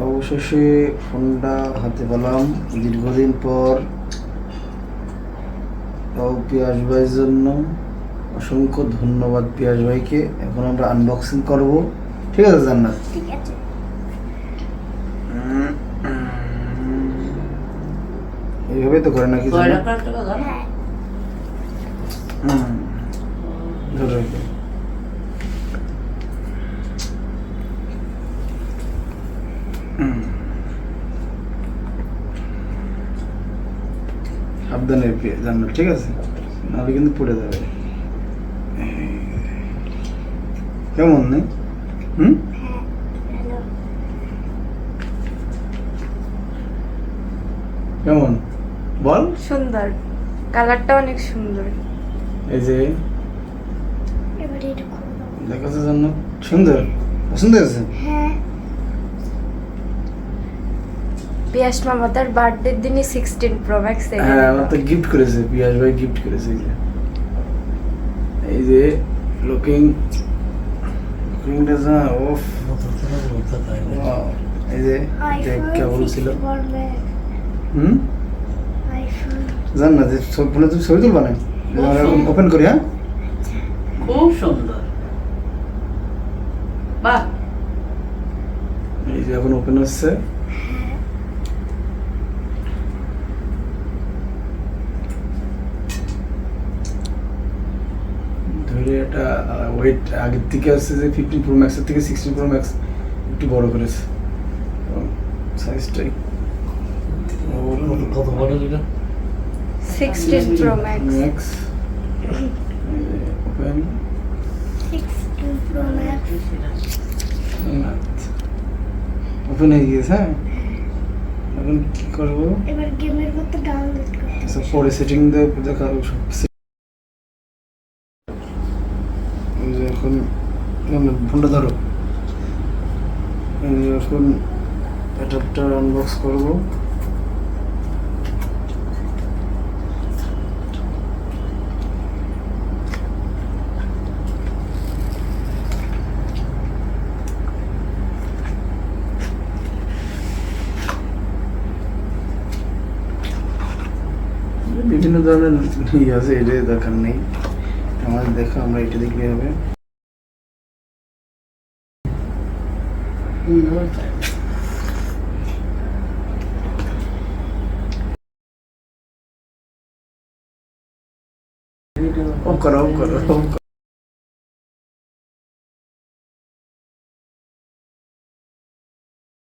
অবশেষে ফোনটা হাতে পেলাম দীর্ঘদিন পর। পিয়াস ভাইয়ের জন্য অসংখ্য ধন্যবাদ পিয়াস ভাইকে। এখন আমরা আনবক্সিং করব, ঠিক আছে জান্নাত? ঠিক আছে। এইভাবে তো করে নাকি? হ্যাঁ। ধরো সাবধানে জান্নাত, ঠিক আছে? নাহলে কিন্তু পড়ে যাবে। কেমন নেই? কেমন বল? সুন্দর, কালারটা অনেক সুন্দর। এই যে এবারে এটা খুলবো। দেখাচ্ছে জান্নাত, সুন্দর, পছন্দ হয়েছে? হ্যাঁ। পিয়াস মামা তার বার্থডের দিনই 16 প্রো ম্যাক্স হ্যাঁ, আমার তো গিফট করেছে, পিয়াস ভাই গিফট করেছে। এই যে লুকিং যা অফ, এই যে কেবল ছিল। জান না যে ফোনে তুমি ছবি তুলবা না, ওপেন করি। হ্যাঁ, খুব সুন্দর। বাহ, এই যে এখন ওপেন হচ্ছে। ধরে এটা ওয়েট আগের থেকে আসছে যে 15 প্রো ম্যাক্সের থেকে 16 প্রো ম্যাক্স একটু বড় করেছে সাইজটাই। কত বড় এটা? 16 pro max. Max open 16 Pro Max। Open হয়ে গিয়েছে। হ্যাঁ, এখন কি করবো? এবার গেমের মতো ডাউনলোড করতে আচ্ছা, পরে সেটিং দেখা সব। এখন ফোনটা ধরো, এখন অ্যাডাপ্টার আনবক্স করবো। বিভিন্ন ধরনের ইয়ে আছে, এটা দেখার নেই আমাদের, দেখা আমরা এটা দেখলে হবে। ও করো।